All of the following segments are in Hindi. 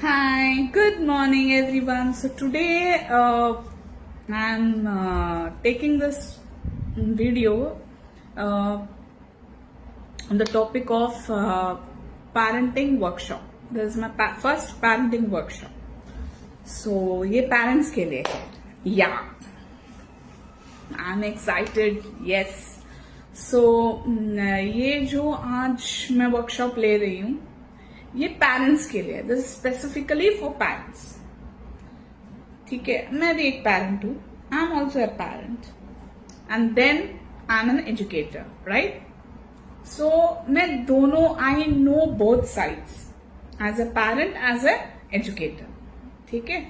Hi, good morning everyone. So today I'm taking this video uh, on the topic of parenting workshop. This is my first parenting workshop. So ये parents के लिए है. Yeah, I'm excited. Yes. So ये जो आज मैं workshop ले रही हूँ ये पेरेंट्स के लिए, दिस स्पेसिफिकली फॉर पेरेंट्स. ठीक है, मैं भी एक पेरेंट हूं. I am also a parent and then I am an educator, right? So मैं दोनों, I know both sides, as a parent, as a educator. ठीक है.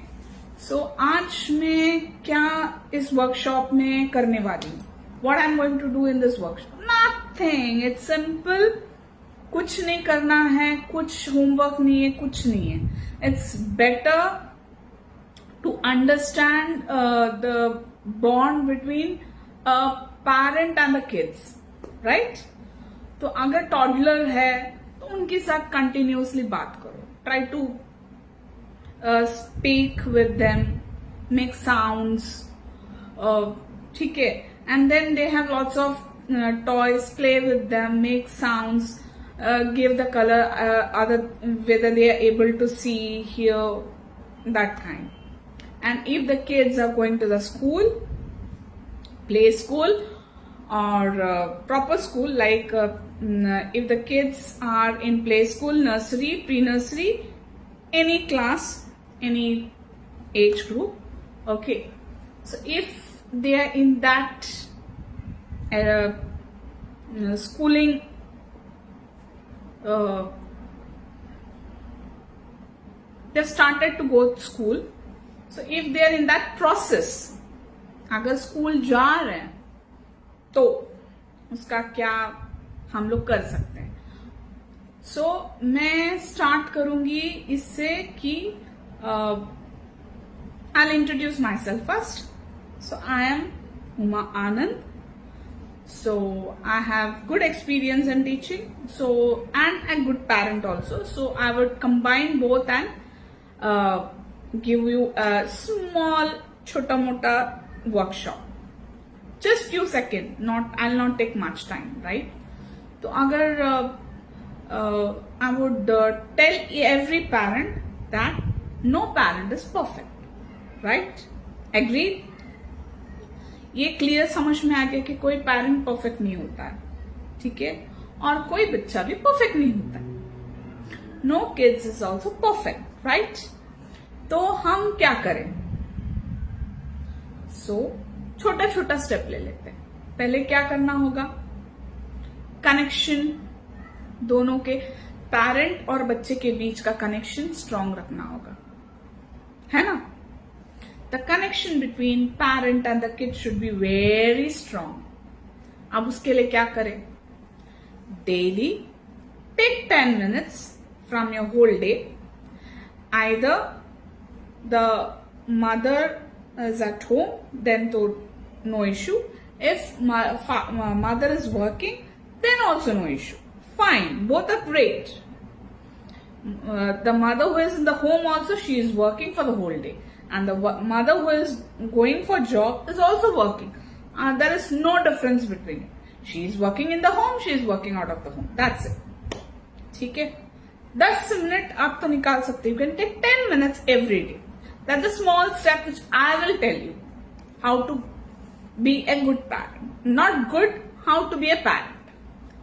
सो आज मैं क्या इस वर्कशॉप में करने वाली हूँ, what I am going to do in this workshop? Nothing, it's simple. कुछ नहीं करना है, कुछ होमवर्क नहीं है, कुछ नहीं है. It's better to understand the bond between parent and the kids, right? तो अगर टॉडलर है तो उनके साथ कंटिन्यूसली बात करो. Try to speak with them, make sounds. ठीक है. And then they have lots of toys, play with them, make sounds, give the color, other whether they are able to see, hear, that kind. And if the kids are going to the school, play school or proper school, like if the kids are in play school, nursery, pre-nursery, any class, any age group, okay. So if they are in that schooling they started to go to school, so if they are in that process, अगर स्कूल जा रहे हैं तो उसका क्या हम लोग कर सकते हैं. सो मैं स्टार्ट करूंगी इससे कि I will introduce my self first. So I am Uma Anand. So I have good experience in teaching, so and a good parent also. So I would combine both and give you a small chota mota workshop. Just few seconds. I'll not take much time, right? So agar I would tell every parent that no parent is perfect, right? Agreed? ये क्लियर समझ में आ गया कि कोई पेरेंट परफेक्ट नहीं होता है. ठीक है. और कोई बच्चा भी परफेक्ट नहीं होता है. No kids is also perfect, right? तो हम क्या करें? सो छोटा छोटा स्टेप ले लेते हैं. पहले क्या करना होगा? कनेक्शन, दोनों के, पेरेंट और बच्चे के बीच का कनेक्शन स्ट्रांग रखना होगा, है ना? The connection between parent and the kid should be very strong. अब उसके लिए क्या करें? Daily take 10 minutes from your whole day. Either the mother is at home, then to no issue. If mother is working, then also no issue. Fine, both are great. The mother who is in the home also, she is working for the whole day. And the mother who is going for job is also working. There is no difference between it. She is working in the home, she is working out of the home. That's it. ठीक है. 10 मिनट आप तो निकाल सकते. You can take 10 minutes every day. That's a small step which I will tell you how to be a good parent. Not good, how to be a parent.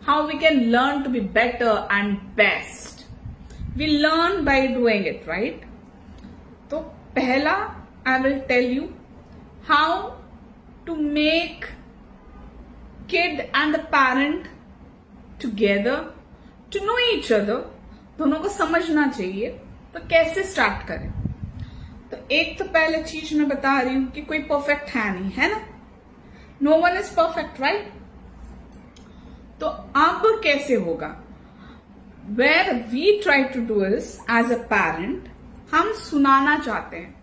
How we can learn to be better and best. We learn by doing it, right? तो पहला, I will tell you how to make kid and the parent together, to know each other. दोनों को समझना चाहिए. तो कैसे स्टार्ट करें? तो एक तो पहले चीज मैं बता रही हूं कि कोई परफेक्ट है नहीं, है ना? No one is perfect, right? तो अब कैसे होगा? Where we try to do is, as a parent, हम सुनाना चाहते हैं.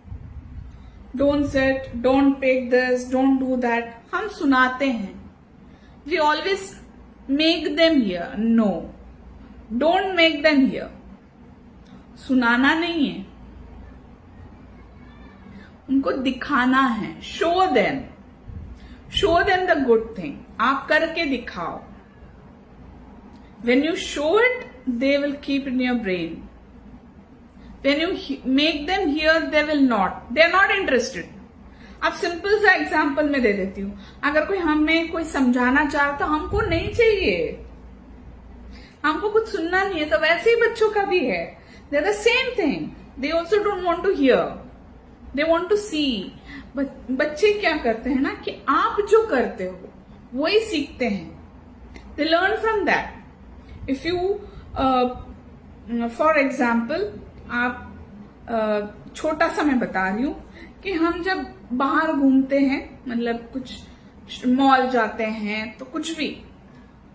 Don't set, don't take this, don't do that. हम सुनाते हैं. We always make them hear. No, don't make them hear. सुनाना नहीं है, उनको दिखाना है। Show them the good thing. आप करके दिखाओ। When you show it, they will keep in your brain. When you make them hear, they will not. They are not interested. अब सिंपल सा एग्जाम्पल में दे देती हूँ। अगर कोई हमें कोई समझाना चाहे तो हमको नहीं चाहिए, हमको कुछ सुनना नहीं है। तो वैसे ही बच्चों का भी है। They are the same thing. They also don't want to hear, they want to see. बच्चे क्या करते हैं ना कि आप जो करते हो वही सीखते हैं। They learn from that. If you for example, आप छोटा सा मैं बता रही हूं कि हम जब बाहर घूमते हैं, मतलब कुछ मॉल जाते हैं तो कुछ भी,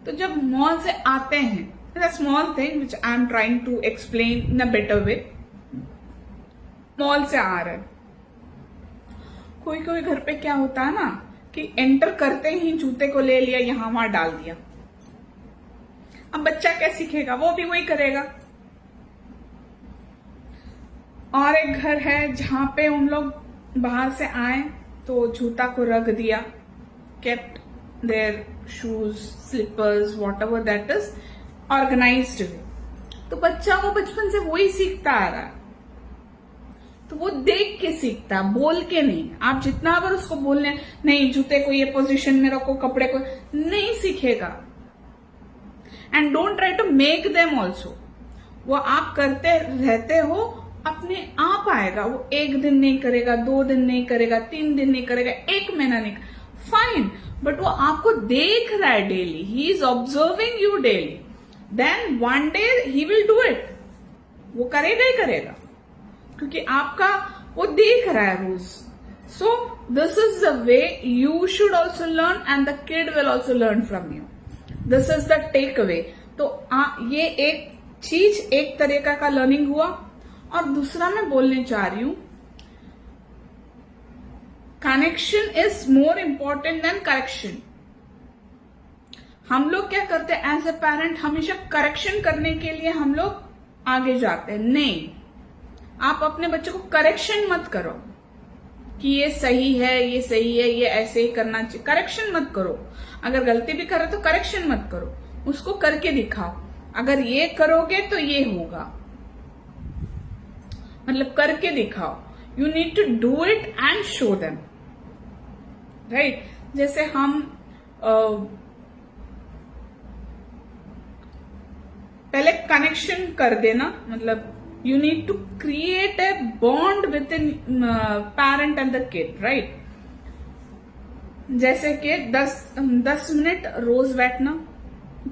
तो जब मॉल से आते हैं, small thing which I am trying to explain in a better way. Mall से आ रहे, कोई कोई घर पे क्या होता है ना कि एंटर करते ही जूते को ले लिया, यहां वहां डाल दिया। अब बच्चा क्या सीखेगा? वो भी वही करेगा। और एक घर है जहां पे उन लोग बाहर से आए तो जूता को रख दिया, kept their shoes, slippers, whatever that is, organised way. तो बच्चा वो बचपन से वही सीखता आ रहा है। तो वो देख के सीखता, बोल के नहीं। आप जितना बार उसको बोलने, नहीं जूते को ये पोजीशन में रखो, कपड़े को, नहीं सीखेगा। And don't try to make them also. वो आप करते रहते हो, अपने आप आएगा। वो एक दिन नहीं करेगा, 2 दिन नहीं करेगा, 3 दिन नहीं करेगा, 1 महीना नहीं, फाइन। बट वो आपको देख रहा है daily, he is observing you daily, then one day he will do it. वो करेगा ही करेगा, क्योंकि आपका वो देख रहा है रोज। So this is the way you should also learn and the kid will also learn from you. This is the takeaway. तो ये एक चीज, एक तरीका का लर्निंग हुआ। और दूसरा मैं बोलने चाह रही हूं, connection is more important than correction. हम लोग क्या करते हैं एज ए पेरेंट, हमेशा करेक्शन करने के लिए हम लोग आगे जाते हैं। नहीं, आप अपने बच्चे को करेक्शन मत करो कि ये सही है, ये सही है, ये ऐसे ही करना चाहिए। करेक्शन मत करो। अगर गलती भी करे तो करेक्शन मत करो, उसको करके दिखाओ। अगर ये करोगे तो ये होगा, मतलब करके दिखाओ। You need to do it and show them, right. जैसे हम पहले कनेक्शन कर देना, मतलब you need to create a bond within parent and the kid, right? जैसे कि 10 मिनट रोज बैठना।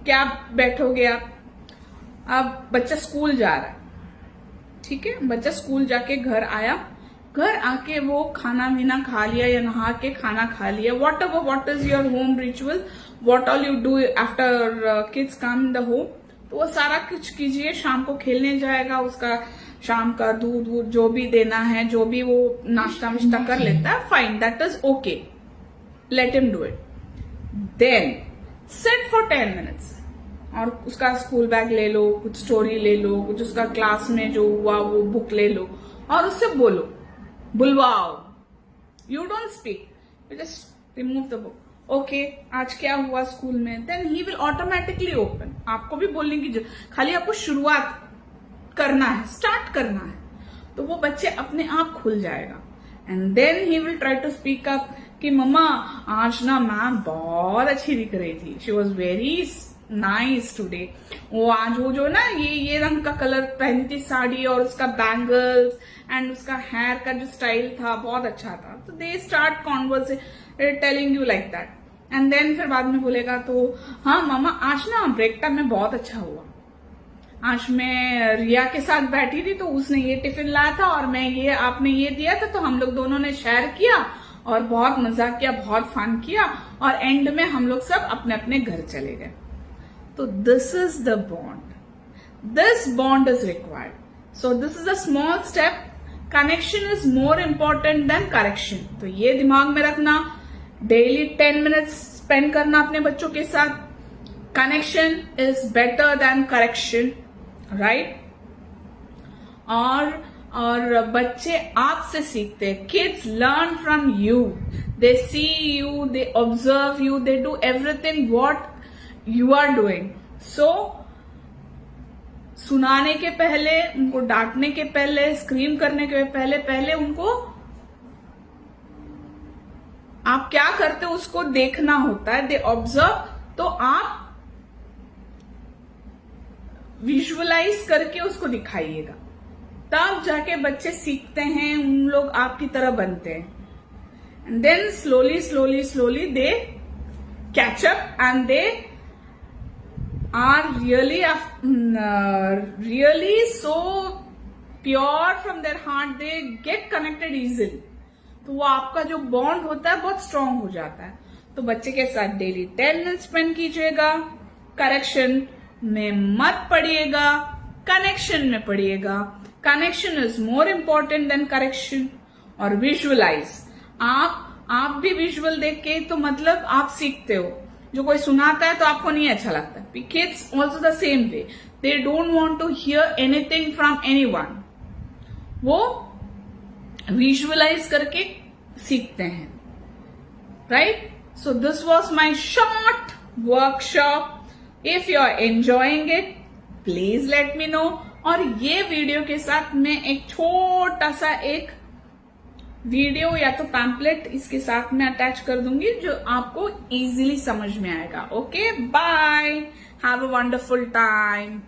क्या बैठोगे आप? अब बच्चा स्कूल जा रहा है, ठीक है, बच्चा स्कूल जाके घर आया, घर आके वो खाना वीना खा लिया या नहा के खाना खा लिया, what is your home ritual, what all you do after kids come in the home, तो वो सारा कुछ कीजिए। शाम को खेलने जाएगा, उसका शाम का दूध वूध जो भी देना है, जो भी वो नाश्ता विश्ता कर लेता है, fine, that is okay, let him do it. Then sit for 10 minutes और उसका स्कूल बैग ले लो, कुछ स्टोरी ले लो, कुछ उसका क्लास में जो हुआ वो बुक ले लो और उससे बोलो, बुलवाओ। You don't speak, you just remove the book. Okay, आज क्या हुआ स्कूल में, then he will automatically open. आपको भी बोलने की खाली आपको शुरुआत करना है, स्टार्ट करना है, तो वो बच्चे अपने आप खुल जाएगा। And then he will try to speak up कि मम्मा आज ना मैम बहुत अच्छी दिख रही थी, she was very nice today. वो आज वो जो ना ये रंग का कलर पहनी थी साड़ी, और उसका बैंगल्स एंड उसका हेयर का जो स्टाइल था बहुत अच्छा था। तो they start conversation telling you like that. And then फिर बाद में बोलेगा तो हाँ मामा आज ना ब्रेक टाइम में बहुत अच्छा हुआ, आज मैं रिया के साथ बैठी थी तो उसने ये टिफिन लाया था और मैं ये आपने ये दिया था, तो हम लोग दोनों ने शेयर किया और बहुत मजा किया, बहुत फन किया, और एंड में हम लोग सब अपने अपने घर चले गए। तो this is the bond, this bond is required. So this is a small step. Connection is more important than correction. तो ये दिमाग में रखना, डेली 10 मिनट्स स्पेंड करना अपने बच्चों के साथ। Connection is better than correction, right? और बच्चे आपसे सीखते हैं. Kids learn from you. They see you, they observe you, they do everything what you are doing. So सुनाने के पहले, उनको डांटने के पहले, स्क्रीम करने के पहले उनको आप क्या करते हो उसको देखना होता है. They observe. तो आप विजुअलाइज करके उसको दिखाइएगा, तब जाके बच्चे सीखते हैं, उन लोग आपकी तरह बनते हैं. And then slowly they catch up and they are really so pure from their heart. They get connected easily. तो वो आपका जो बॉन्ड होता है बहुत स्ट्रांग हो जाता है. तो बच्चे के साथ डेली 10 मिनट स्पेंड कीजिएगा. करेक्शन में मत पढ़िएगा, कनेक्शन में पढ़िएगा. Connection is more important then correction. और विजुअलाइज, आप भी विजुअल देख के तो मतलब आप सीखते हो. जो कोई सुनाता है तो आपको नहीं अच्छा लगता. Kids also the same way. They don't want to hear anything from anyone. वो विजुअलाइज करके सीखते हैं. Right? So this was my short workshop. If you are enjoying it, please let me know. और ये वीडियो के साथ मैं एक छोटा सा एक वीडियो या तो पैम्पलेट इसके साथ में अटैच कर दूंगी जो आपको इजीली समझ में आएगा. Okay, bye. Have a wonderful time.